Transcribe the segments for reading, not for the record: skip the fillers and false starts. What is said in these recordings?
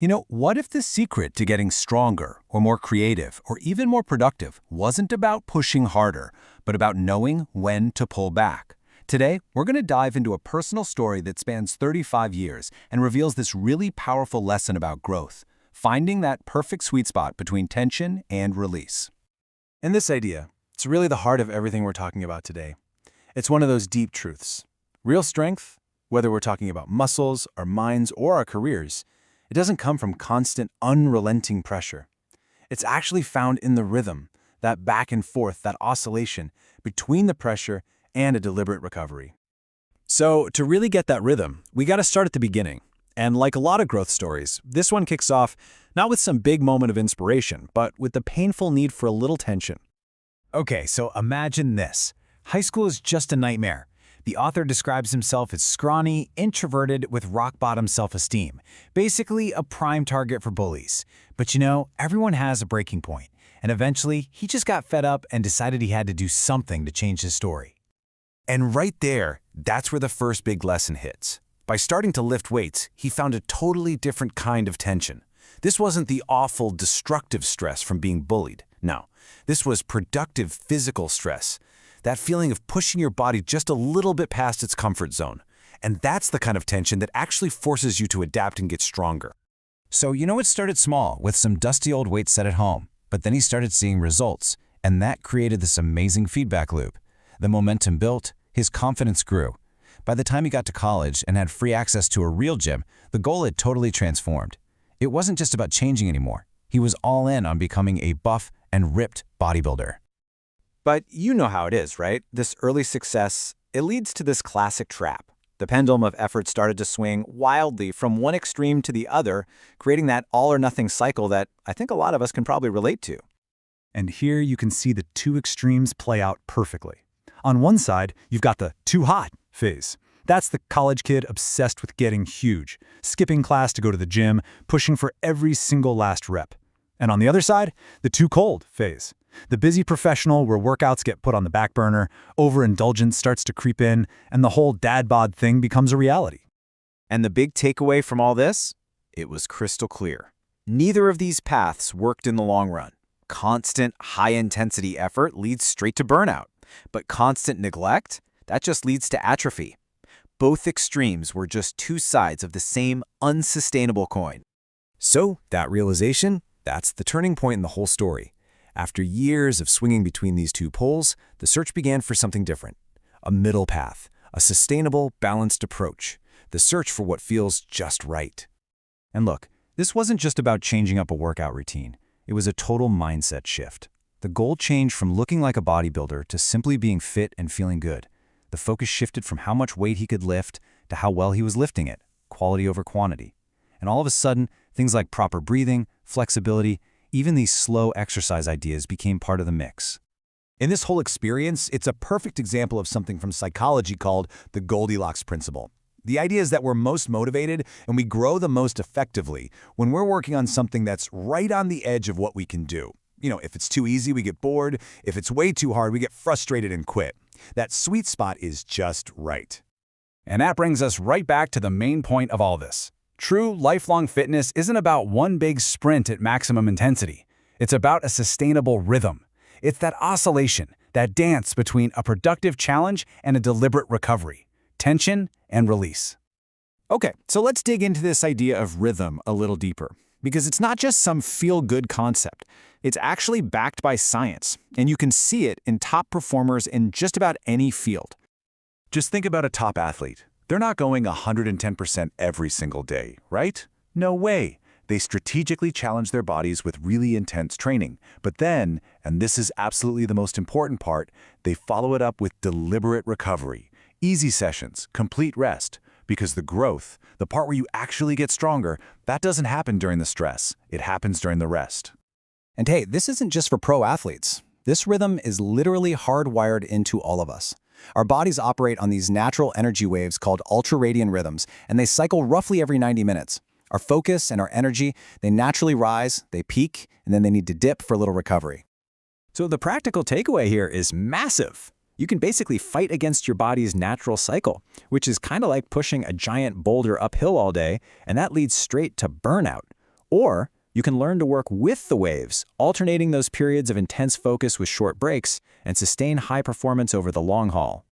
What if the secret to getting stronger or more creative or even more productive wasn't about pushing harder, but about knowing when to pull back? Today, we're going to dive into a personal story that spans 35 years and reveals this really powerful lesson about growth, finding that perfect sweet spot between tension and release. And this idea, it's really the heart of everything we're talking about today. It's one of those deep truths. Real strength, whether we're talking about muscles, our minds, or our careers, it doesn't come from constant, unrelenting pressure. It's actually found in the rhythm, that back and forth, that oscillation between the pressure and a deliberate recovery. So, to really get that rhythm, we got to start at the beginning. And like a lot of growth stories, this one kicks off not with some big moment of inspiration, but with the painful need for a little tension. Okay, so imagine this. High school is just a nightmare. The author describes himself as scrawny, introverted, with rock-bottom self-esteem, basically a prime target for bullies. But everyone has a breaking point, and eventually he just got fed up and decided he had to do something to change his story. And right there, that's where the first big lesson hits. By starting to lift weights, he found a totally different kind of tension. This wasn't the awful, destructive stress from being bullied. No, this was productive physical stress. That feeling of pushing your body just a little bit past its comfort zone. And that's the kind of tension that actually forces you to adapt and get stronger. So it started small, with some dusty old weights set at home. But then he started seeing results, and that created this amazing feedback loop. The momentum built, his confidence grew. By the time he got to college and had free access to a real gym, the goal had totally transformed. It wasn't just about changing anymore. He was all in on becoming a buff and ripped bodybuilder. But you know how it is, right? This early success, it leads to this classic trap. The pendulum of effort started to swing wildly from one extreme to the other, creating that all-or-nothing cycle that I think a lot of us can probably relate to. And here you can see the two extremes play out perfectly. On one side, you've got the too hot phase. That's the college kid obsessed with getting huge, skipping class to go to the gym, pushing for every single last rep. And on the other side, the too cold phase. The busy professional where workouts get put on the back burner, overindulgence starts to creep in, and the whole dad bod thing becomes a reality. And the big takeaway from all this? It was crystal clear. Neither of these paths worked in the long run. Constant, high-intensity effort leads straight to burnout. But constant neglect? That just leads to atrophy. Both extremes were just two sides of the same unsustainable coin. So, that realization, that's the turning point in the whole story. After years of swinging between these two poles, the search began for something different. A middle path, a sustainable, balanced approach. The search for what feels just right. And look, this wasn't just about changing up a workout routine. It was a total mindset shift. The goal changed from looking like a bodybuilder to simply being fit and feeling good. The focus shifted from how much weight he could lift to how well he was lifting it, quality over quantity. And all of a sudden, things like proper breathing, flexibility, even these slow exercise ideas became part of the mix. In this whole experience, it's a perfect example of something from psychology called the Goldilocks principle. The idea is that we're most motivated and we grow the most effectively when we're working on something that's right on the edge of what we can do. If it's too easy, we get bored. If it's way too hard, we get frustrated and quit. That sweet spot is just right. And that brings us right back to the main point of all this. True lifelong fitness isn't about one big sprint at maximum intensity. It's about a sustainable rhythm. It's that oscillation, that dance between a productive challenge and a deliberate recovery, tension and release. Okay, so let's dig into this idea of rhythm a little deeper, because it's not just some feel-good concept. It's actually backed by science, and you can see it in top performers in just about any field. Just think about a top athlete. They're not going 110% every single day, right? No way. They strategically challenge their bodies with really intense training. But then, and this is absolutely the most important part, they follow it up with deliberate recovery. Easy sessions, complete rest. Because the growth, the part where you actually get stronger, that doesn't happen during the stress. It happens during the rest. And hey, this isn't just for pro athletes. This rhythm is literally hardwired into all of us. Our bodies operate on these natural energy waves called ultraradian rhythms, and they cycle roughly every 90 minutes. Our focus and our energy, they naturally rise, they peak, and then they need to dip for a little recovery. So the practical takeaway here is massive. You can basically fight against your body's natural cycle, which is kind of like pushing a giant boulder uphill all day, and that leads straight to burnout. Or you can learn to work with the waves, alternating those periods of intense focus with short breaks and sustain high performance over the long haul.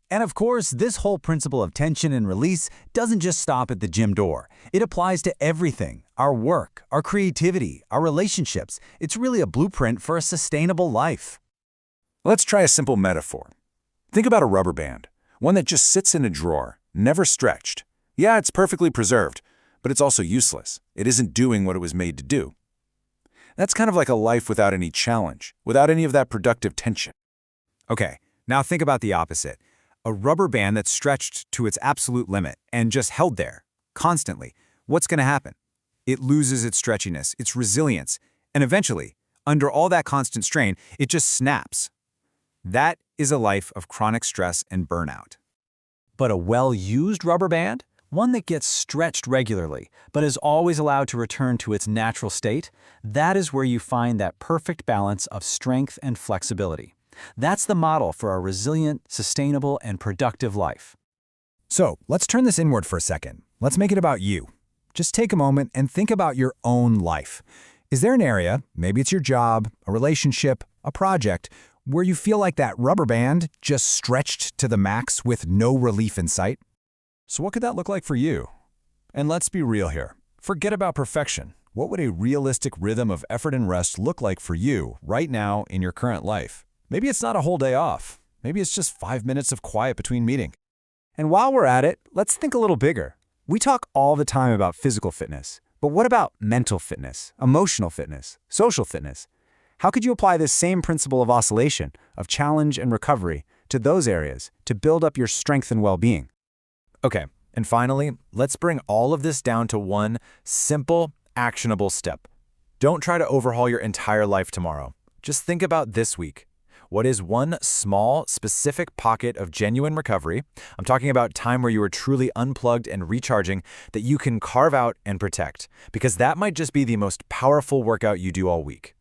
And of course, this whole principle of tension and release doesn't just stop at the gym door. It applies to everything: our work, our creativity, our relationships. It's really a blueprint for a sustainable life. Let's try a simple metaphor. Think about a rubber band, one that just sits in a drawer, never stretched. Yeah, it's perfectly preserved, but it's also useless. It isn't doing what it was made to do. That's kind of like a life without any challenge, without any of that productive tension. Okay, now think about the opposite. A rubber band that's stretched to its absolute limit and just held there, constantly. What's going to happen? It loses its stretchiness, its resilience, and eventually, under all that constant strain, it just snaps. That is a life of chronic stress and burnout. But a well-used rubber band, one that gets stretched regularly, but is always allowed to return to its natural state, that is where you find that perfect balance of strength and flexibility. That's the model for a resilient, sustainable, and productive life. So, let's turn this inward for a second. Let's make it about you. Just take a moment and think about your own life. Is there an area, maybe it's your job, a relationship, a project, where you feel like that rubber band just stretched to the max with no relief in sight? So what could that look like for you? And let's be real here. Forget about perfection. What would a realistic rhythm of effort and rest look like for you right now in your current life? Maybe it's not a whole day off. Maybe it's just 5 minutes of quiet between meetings. And while we're at it, let's think a little bigger. We talk all the time about physical fitness, but what about mental fitness, emotional fitness, social fitness? How could you apply this same principle of oscillation, of challenge and recovery, to those areas to build up your strength and well-being? Okay, and finally, let's bring all of this down to one simple, actionable step. Don't try to overhaul your entire life tomorrow. Just think about this week. What is one small, specific pocket of genuine recovery? I'm talking about time where you are truly unplugged and recharging that you can carve out and protect, because that might just be the most powerful workout you do all week.